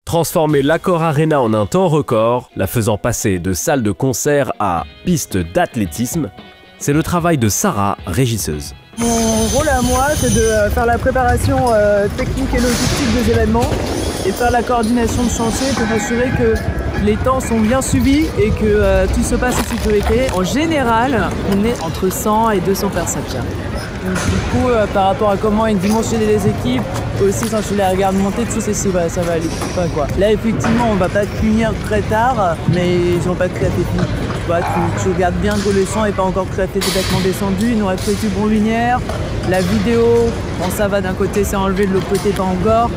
Transformer l'Accor Arena en un temps record, la faisant passer de salle de concert à piste d'athlétisme, c'est le travail de Sarah, régisseuse. Mon rôle à moi, c'est de faire la préparation technique et logistique des événements et faire la coordination de chantier pour m'assurer que les temps sont bien suivis et que tout se passe en sécurité. En général, on est entre 100 et 200 personnes. Donc, du coup, par rapport à comment ils dimensionnent les équipes, aussi quand je les regarde monter, tout ça, ça va aller. Enfin, quoi. Là, effectivement, on va pas te punir très tard, mais ils n'ont pas de créatif technique. Tu regardes bien que le son n'est pas encore tout à fait complètement descendu, il nous reste plus bonne lumière. La vidéo, bon ça va d'un côté, c'est enlevé, de l'autre côté pas encore.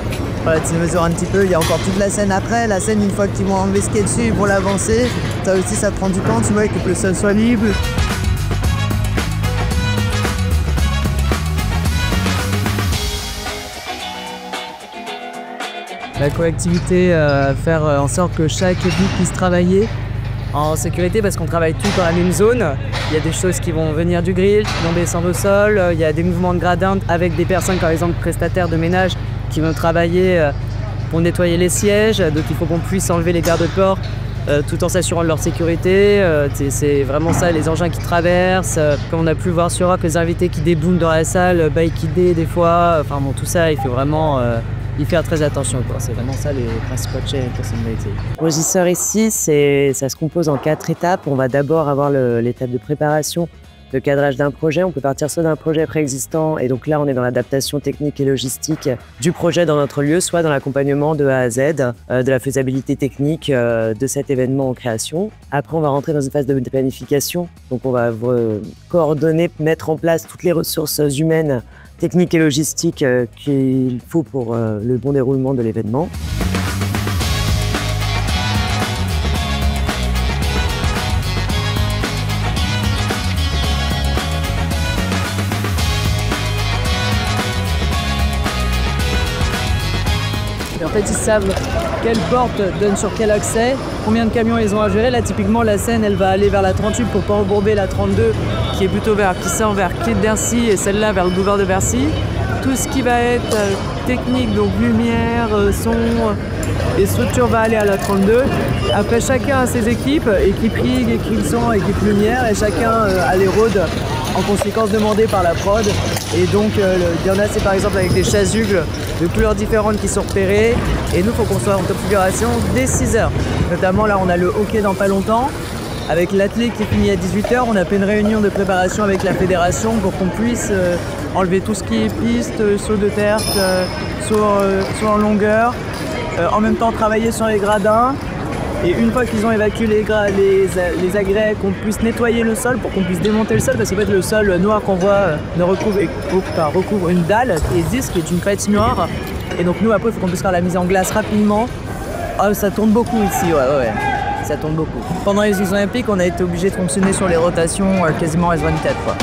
Voilà, tu mesures un petit peu, il y a encore toute la scène après. La scène, une fois qu'ils vont enlever ce qu'il y a dessus, ils vont l'avancer. Ça aussi, ça prend du temps, tu vois, et que le sol soit libre. La coactivité, faire en sorte que chaque équipe puisse travailler en sécurité parce qu'on travaille tous dans la même zone. Il y a des choses qui vont venir du grill, qui vont descendre au sol. Il y a des mouvements de gradin avec des personnes, par exemple prestataires de ménage, qui vont travailler pour nettoyer les sièges. Donc il faut qu'on puisse enlever les garde-corps tout en s'assurant de leur sécurité. C'est vraiment ça, les engins qui traversent. Comme on a pu le voir sur Rock, les invités qui déboument dans la salle, baïkidés des fois. Enfin bon, tout ça, il faut vraiment y faire très attention. C'est vraiment ça les principaux personnalités. Le régisseur ici, ça se compose en 4 étapes. On va d'abord avoir l'étape de préparation, de cadrage d'un projet. On peut partir soit d'un projet préexistant, et donc là on est dans l'adaptation technique et logistique du projet dans notre lieu, soit dans l'accompagnement de A à Z, de la faisabilité technique de cet événement en création. Après on va rentrer dans une phase de planification, donc on va coordonner, mettre en place toutes les ressources humaines, techniques et logistiques qu'il faut pour le bon déroulement de l'événement. Et en fait, ils savent quelle porte donne sur quel accès, combien de camions ils ont à gérer. Là, typiquement, la scène, elle va aller vers la 38 pour pas embourber la 32, qui est plutôt qui sort vers Quai de Bercy, et celle-là vers le boulevard de Bercy. Tout ce qui va être technique, donc lumière, son et structure, va aller à la 32. Après, chacun a ses équipes, équipe rig, équipe son, équipe lumière, et chacun a les rôdes en conséquence demandées par la prod. Et donc, il y en a, c'est par exemple avec des chasubles de couleurs différentes qui sont repérées. Et nous, il faut qu'on soit en configuration dès 6 h. Notamment, là, on a le hockey dans pas longtemps. Avec l'athlète qui finit à 18 h, on a fait une réunion de préparation avec la fédération pour qu'on puisse enlever tout ce qui est piste, saut de terre, saut en longueur. En même temps, travailler sur les gradins. Et une fois qu'ils ont évacué les agrès, qu'on puisse nettoyer le sol pour qu'on puisse démonter le sol, parce qu'en fait le sol noir qu'on voit recouvre une dalle et disque qui est une crête noire. Et donc nous après il faut qu'on puisse faire la mise en glace rapidement. Ah, ça tourne beaucoup ici, ouais. Ça tourne beaucoup. Pendant les Jeux Olympiques, on a été obligé de fonctionner sur les rotations quasiment S24 quoi.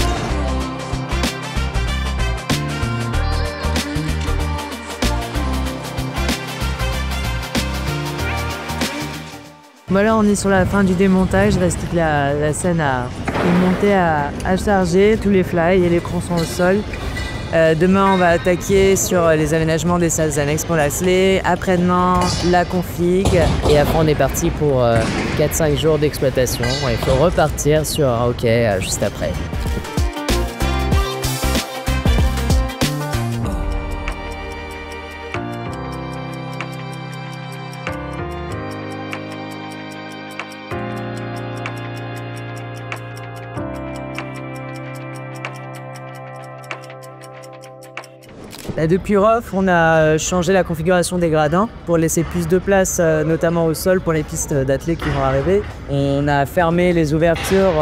Voilà, on est sur la fin du démontage, il reste toute la scène à monter, à charger, tous les fly et l'écran sont au sol. Demain, on va attaquer sur les aménagements des salles annexes pour la SLE. Après-demain, la config. Et après, on est parti pour 4-5 jours d'exploitation. Il faut repartir sur un hockey juste après. Depuis ROF, on a changé la configuration des gradins pour laisser plus de place, notamment au sol pour les pistes d'athlètes qui vont arriver. On a fermé les ouvertures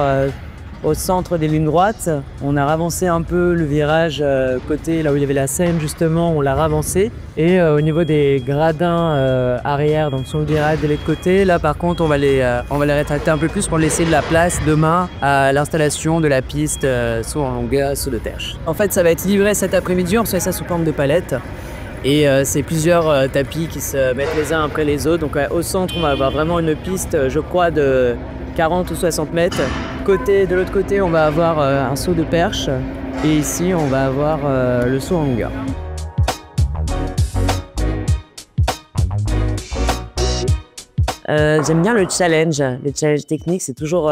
au centre des lignes droites. On a ravancé un peu le virage côté, là où il y avait la scène justement, on l'a ravancé. Et au niveau des gradins arrière, donc sur le virage de les côtés, là par contre on va les rétracter un peu plus pour laisser de la place demain à l'installation de la piste soit en longueur, soit de terre. En fait ça va être livré cet après-midi, on reçoit ça sous forme de palettes. Et c'est plusieurs tapis qui se mettent les uns après les autres. Donc au centre on va avoir vraiment une piste, je crois, de 40 ou 60 mètres. De l'autre côté, on va avoir un saut de perche. Et ici, on va avoir le saut en longueur. J'aime bien le challenge. Les challenges techniques, c'est toujours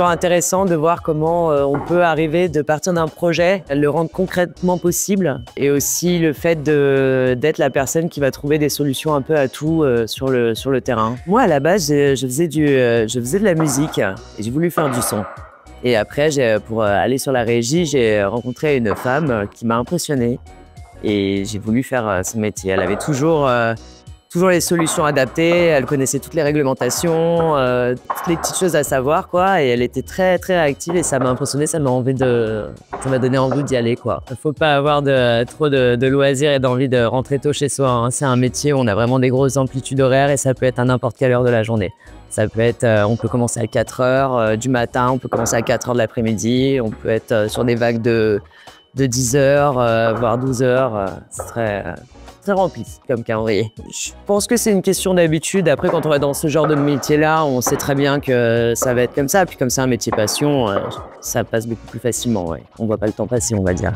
intéressant de voir comment on peut arriver de partir d'un projet, le rendre concrètement possible, et aussi le fait d'être la personne qui va trouver des solutions un peu à tout sur le terrain. Moi, à la base, je faisais de la musique et j'ai voulu faire du son. Et après, pour aller sur la régie, j'ai rencontré une femme qui m'a impressionné et j'ai voulu faire ce métier. Elle avait toujours les solutions adaptées, elle connaissait toutes les réglementations, toutes les petites choses à savoir, quoi. Et elle était très très réactive et ça m'a impressionné, ça m'a donné envie d'y aller, quoi. Il faut pas avoir trop de loisirs et d'envie de rentrer tôt chez soi, hein. C'est un métier où on a vraiment des grosses amplitudes horaires et ça peut être à n'importe quelle heure de la journée. Ça peut être, on peut commencer à 4 heures du matin, on peut commencer à 4 heures de l'après-midi, on peut être sur des vagues de 10 heures, voire 12 heures. C'est très rempli comme calendrier. Je pense que c'est une question d'habitude. Après, quand on est dans ce genre de métier-là, on sait très bien que ça va être comme ça. Puis comme c'est un métier passion, ça passe beaucoup plus facilement. Ouais. On voit pas le temps passer, on va dire.